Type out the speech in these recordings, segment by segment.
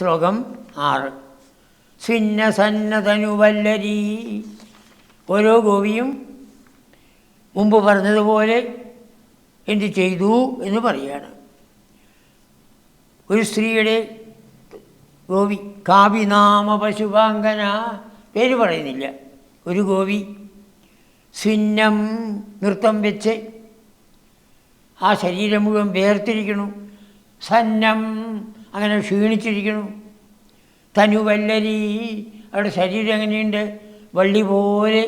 ശ്ലോകം 6. സ്വിന്നസന്നതനുവല്ലരീ. ഓരോ ഗോപിയും മുമ്പ് പറഞ്ഞതുപോലെ എന്ത് ചെയ്തു എന്ന് പറയുകയാണ്. ഒരു സ്ത്രീയുടെ ഗോപി, കാവിനാമ പശുപാങ്കന, പേര് പറയുന്നില്ല, ഒരു ഗോപി സ്വിന്നം നൃത്തം വെച്ച് ആ ശരീരം മുഴുവൻ വേർത്തിരിക്കണു. സന്നം അങ്ങനെ ക്ഷീണിച്ചിരിക്കണു. തനുവല്ലരി, അവരുടെ ശരീരം എങ്ങനെയുണ്ട്? വള്ളി പോലെ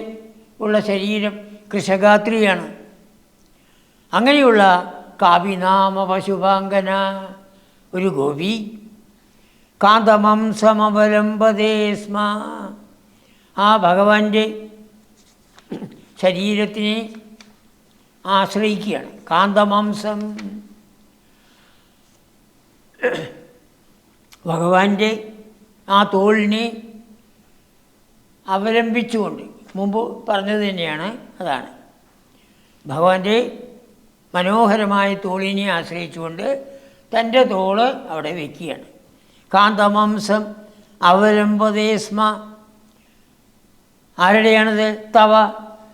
ഉള്ള ശരീരം, കൃശഗാത്രിയാണ്. അങ്ങനെയുള്ള കാവിനാമ പശുപാങ്കന ഒരു ഗോപി കാന്തമംസമവലംബതേ സ്മ, ആ ഭഗവാന്റെ ശരീരത്തിനെ ആശ്രയിക്കുകയാണ്. കാന്തമാംസം, ഭഗവാന്റെ ആ തോളിനെ അവലംബിച്ചുകൊണ്ട്, മുമ്പ് പറഞ്ഞത് തന്നെയാണ്, അതാണ് ഭഗവാന്റെ മനോഹരമായ തോളിനെ ആശ്രയിച്ചുകൊണ്ട് തൻ്റെ തോള് അവിടെ വയ്ക്കുകയാണ്. കാന്തമാംസം അവലംബതേ സ്മ, ആരുടെയാണത്? തവ,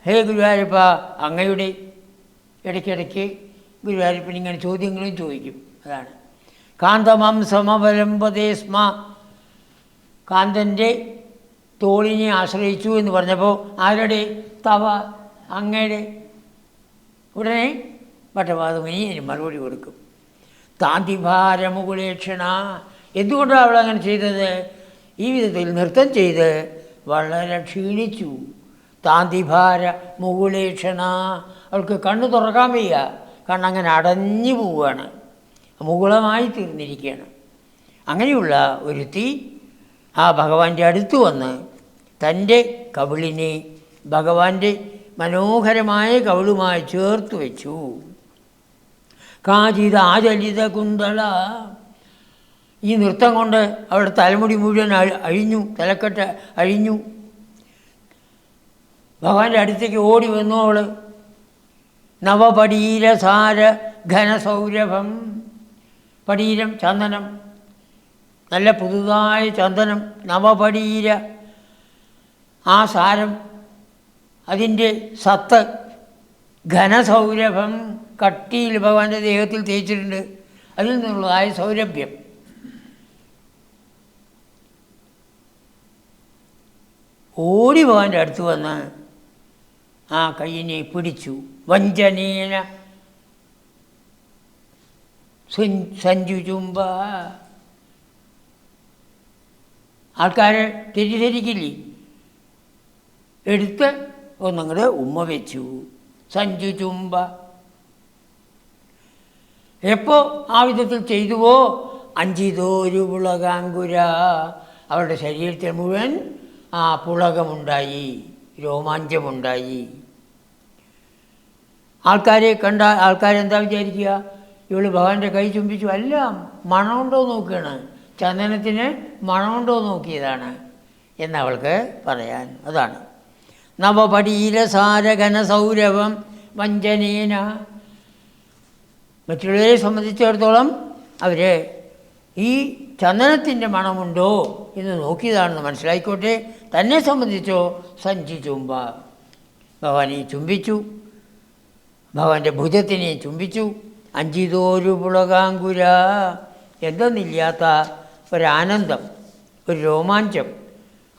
ഹേ ഗുരുവായൂരപ്പ, അങ്ങയുടെ. ഇടയ്ക്കിടയ്ക്ക് ഗുരുവായൂരപ്പൻ ഇങ്ങനെ ചോദ്യങ്ങളും ചോദിക്കും, അതാണ്. കാന്തമാംസമവലംബതേ സ്മ, കാന്തൻ്റെ തോളിനെ ആശ്രയിച്ചു എന്ന് പറഞ്ഞപ്പോൾ ആരുടെ? തവ, അങ്ങയുടെ. ഉടനെ ഭട്ടപാദമുനി അതിന് മറുപടി കൊടുക്കും. താന്തിഭാരമുകുലേക്ഷണ, എന്തുകൊണ്ടാണ് അവൾ അങ്ങനെ ചെയ്തത്? ഈ വിധത്തിൽ നൃത്തം ചെയ്ത് വളരെ ക്ഷീണിച്ചു. താന്തിഭാര മുകുലേക്ഷണ, അവൾക്ക് കണ്ണ് തുറക്കാൻ വയ്യ, കണ്ണങ്ങനെ അടഞ്ഞു പോവുകയാണ്, മുകുളമായി തീർന്നിരിക്കുകയാണ്. അങ്ങനെയുള്ള ഒരുത്തി ആ ഭഗവാന്റെ അടുത്ത് വന്ന് തൻ്റെ കവിളിനെ ഭഗവാന്റെ മനോഹരമായ കവിളുമായി ചേർത്ത് വെച്ചു. കാചിത ആചലിത കുന്തള, ഈ നൃത്തം കൊണ്ട് അവളുടെ തലമുടി മുഴുവൻ അഴിഞ്ഞു, തലക്കെട്ട് അഴിഞ്ഞു. ഭഗവാന്റെ അടുത്തേക്ക് ഓടി വന്നു അവൾ. നവപടീരസാര ഘനസൗരഭം, പടീരം ചന്ദനം, നല്ല പുതുതായ ചന്ദനം, നവപടീര, ആ സാരം, അതിൻ്റെ സത്ത്, ഘനസൗരഭം, കട്ടിയിൽ ഭഗവാന്റെ ദേഹത്തിൽ തേച്ചിട്ടുണ്ട്, അതിൽ നിന്നുള്ളതായ സൗരഭ്യം. ഓടി ഭഗവാന്റെ അടുത്ത് വന്ന് ആ കയ്യിനെ പിടിച്ചു. വഞ്ചനേന സഞ്ജുചുംബ, ആൾക്കാരെ തെറ്റിദ്ധരിക്കില്ലേ, എടുത്ത് ഒന്നങ്ങട് ഉമ്മ വെച്ചു. സഞ്ജുചുംബ, എപ്പോൾ ആ വിധത്തിൽ ചെയ്തുവോ അഞ്ചിതോരു പുളകാങ്കുര, അവരുടെ ശരീരത്തിൽ മുഴുവൻ ആ പുളകമുണ്ടായി, രോമാഞ്ചമുണ്ടായി. ആൾക്കാരെ കണ്ട ആൾക്കാരെന്താ വിചാരിക്കുക? ഇവൾ ഭഗവാന്റെ കൈ ചുംബിച്ചു. അല്ല, മണമുണ്ടോ നോക്കുകയാണ്, ചന്ദനത്തിന് മണമുണ്ടോ നോക്കിയതാണ് എന്നവൾക്ക് പറയാൻ. അതാണ് നവപടീരസാരഘന സൗരഭം വഞ്ചനേന. മറ്റുള്ളവരെ സംബന്ധിച്ചിടത്തോളം അവർ ഈ ചന്ദനത്തിൻ്റെ മണമുണ്ടോ എന്ന് നോക്കിയതാണെന്ന് മനസ്സിലായിക്കോട്ടെ. തന്നെ സംബന്ധിച്ചോ സഞ്ചി ചുംബ, ഭഗവാനെ ചുംബിച്ചു, ഭഗവാന്റെ ഭുജത്തിനെ ചുംബിച്ചു. അഞ്ചിതോരു പുളകാങ്കുര, എന്തെന്നില്ലാത്ത ഒരാനന്ദം, ഒരു രോമാഞ്ചം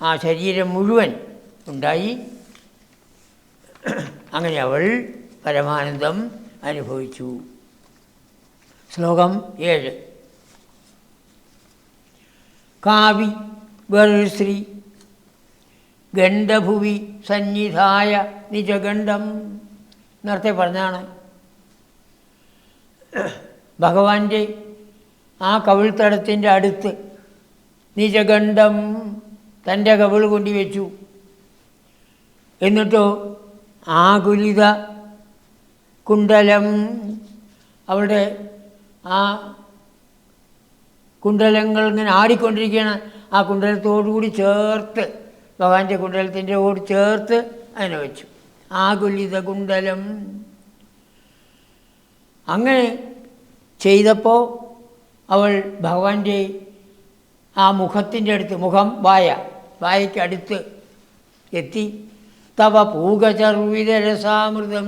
ആ ശരീരം മുഴുവൻ ഉണ്ടായി. അങ്ങനെ അവൾ പരമാനന്ദം അനുഭവിച്ചു. ശ്ലോകം 7. കാവി വേറൊരു സ്ത്രീ ഗണ്ഡഭുവി സന്നിധായ നിജഗണ്ഡം, നേരത്തെ പറഞ്ഞാണ്. ഭഗവാന്റെ ആ കവിൾത്തടത്തിൻ്റെ അടുത്ത് നിജഗണ്ഡം തൻ്റെ കവിൾ കൊണ്ടുവച്ചു. എന്നിട്ടോ ആകുലിത കുണ്ടലം, അവളുടെ ആ കുണ്ടലങ്ങൾ ഇങ്ങനെ ആടിക്കൊണ്ടിരിക്കുകയാണ്. ആ കുണ്ടലത്തോടുകൂടി ചേർത്ത്, ഭഗവാന്റെ കുണ്ടലത്തിൻ്റെ ഓട് ചേർത്ത് അതിനെ വെച്ചു. ആകുലിത കുണ്ടലം. അങ്ങനെ ചെയ്തപ്പോൾ അവൾ ഭഗവാന്റെ ആ ആ മുഖത്തിൻ്റെ അടുത്ത്, മുഖം വായയ്ക്കടുത്ത് എത്തി. തവ പൂഗചർവിതരസാമൃതം,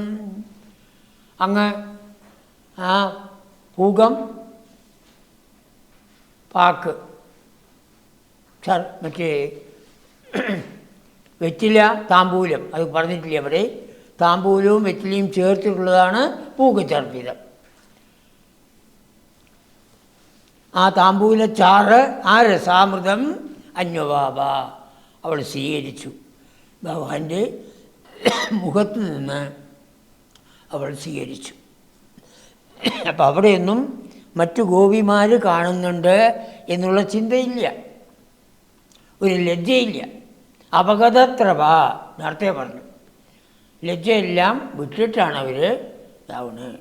അങ്ങ് ആ പൂഗം, പാക്ക്, മറ്റേ വെറ്റില, താമ്പൂലം, അത് പറഞ്ഞിട്ടില്ല അവിടെ. താമ്പൂലവും വെറ്റിലയും ചേർത്തിട്ടുള്ളതാണ് പൂഗചർപ്പിതം. ആ താമ്പൂലച്ചാറ്, ആ രസാമൃതം അന്വവാപ, അവൾ സ്വീകരിച്ചു. ഭഗവാന്റെ മുഖത്ത് നിന്ന് അവൾ സ്വീകരിച്ചു. അപ്പം അവിടെയൊന്നും മറ്റു ഗോപിമാർ കാണുന്നുണ്ട് എന്നുള്ള ചിന്തയില്ല, ഒരു ലജ്ജയില്ല. അപഗതത്രവ, നേരത്തെ പറഞ്ഞു, ലജ്ജയെല്ലാം വിട്ടിട്ടാണ് അവർ ഇതാവുന്നത്.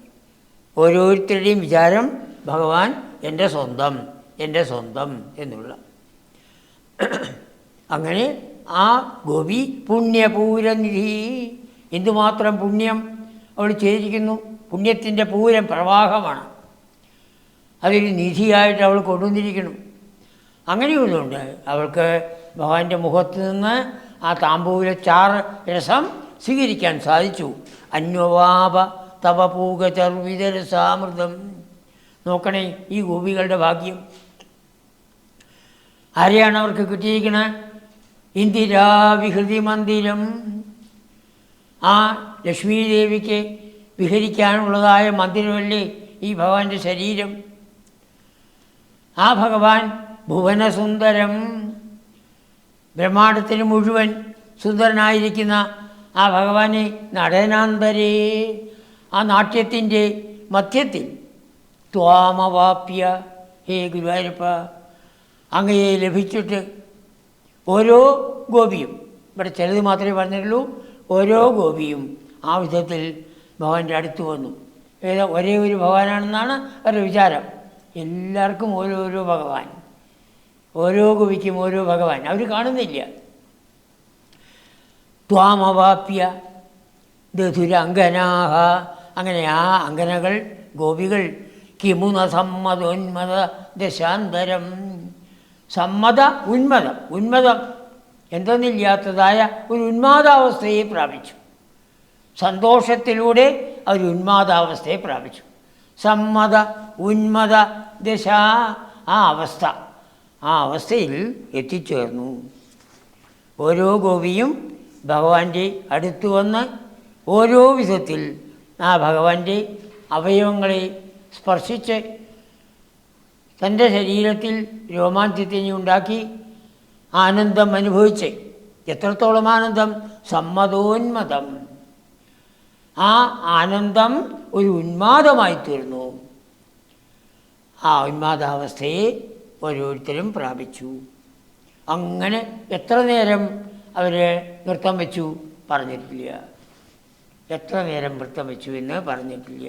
ഓരോരുത്തരുടെയും വിചാരം ഭഗവാൻ എൻ്റെ സ്വന്തം, എൻ്റെ സ്വന്തം എന്നുള്ള. അങ്ങനെ ആ ഗോപി പുണ്യപൂരനിധി, എന്തുമാത്രം പുണ്യം അവൾ ചെയ്തിരിക്കുന്നു. പുണ്യത്തിൻ്റെ പൂരം, പ്രവാഹമാണ്. അതൊരു നിധിയായിട്ട് അവൾ കൊണ്ടുവന്നിരിക്കണം. അങ്ങനെയുള്ളതുകൊണ്ട് അവൾക്ക് ഭഗവാന്റെ മുഖത്ത് നിന്ന് ആ താമ്പൂലച്ചാറ് രസം സ്വീകരിക്കാൻ സാധിച്ചു. അന്വവാപ തവ പൂഗചർവിതരസാമൃതം. നോക്കണേ ഈ ഗോപികളുടെ ഭാഗ്യം. ആരെയാണ് അവർക്ക് കിട്ടിയിരിക്കുന്നത്? ഇന്ദിരാവിഹൃതി മന്ദിരം, ആ ലക്ഷ്മീദേവിക്ക് വിഹരിക്കാനുള്ളതായ മന്ദിരമല്ലേ ഈ ഭഗവാന്റെ ശരീരം. ആ ഭഗവാൻ ഭുവനസുന്ദരം, ബ്രഹ്മാണ്ടത്തിന് മുഴുവൻ സുന്ദരനായിരിക്കുന്ന ആ ഭഗവാനെ നടനാന്തരേ, ആ നാട്യത്തിൻ്റെ മധ്യത്തിൽ ത്വാമവാപ്യ, ഹേ ഗുരുവായൂരപ്പ, അങ്ങയെ ലഭിച്ചിട്ട് ഓരോ ഗോപിയും, ഇവിടെ ചിലത് മാത്രമേ പറഞ്ഞുള്ളൂ, ഓരോ ഗോപിയും ആ വിധത്തിൽ ഭഗവാന്റെ അടുത്ത് വന്നു. ഒരേ ഒരു ഭഗവാനാണെന്നാണ് അവരുടെ വിചാരം. എല്ലാവർക്കും ഓരോരോ ഭഗവാൻ, ഓരോ ഗോപിക്കും ഓരോ ഭഗവാൻ, അവർ കാണുന്നില്ല. ത്വാമവാപ്യ ദധുരംഗനാഹ, അങ്ങനെ ആ അങ്കനകൾ, ഗോപികൾ, കിമുന സമ്മതോന്മത ദശാന്തരം, സമ്മത ഉന്മതം, ഉന്മതം എന്തെന്നില്ലാത്തതായ ഒരു ഉന്മാദാവസ്ഥയെ പ്രാപിച്ചു. സന്തോഷത്തിലൂടെ അവർ ഉന്മാദാവസ്ഥയെ പ്രാപിച്ചു. സമ്മത ഉന്മത ദശ, ആ അവസ്ഥ, ആ അവസ്ഥയിൽ എത്തിച്ചേർന്നു. ഓരോ ഗോപിയും ഭഗവാന്റെ അടുത്ത് വന്ന് ഓരോ വിധത്തിൽ ആ ഭഗവാന്റെ അവയവങ്ങളെ സ്പർശിച്ച് തൻ്റെ ശരീരത്തിൽ രോമാഞ്ചത്തിനെ ഉണ്ടാക്കി ആനന്ദം അനുഭവിച്ച്, എത്രത്തോളം ആനന്ദം? സമ്മതോന്മതം. ആ ആനന്ദം ഒരു ഉന്മാദമായി തീർന്നു. ആ ഉന്മാദാവസ്ഥയെ ഓരോരുത്തരും പ്രാപിച്ചു. അങ്ങനെ എത്ര നേരം അവർ നൃത്തം വെച്ചു പറഞ്ഞിട്ടില്ല, എത്ര നേരം നൃത്തം വെച്ചു എന്ന് പറഞ്ഞിട്ടില്ല.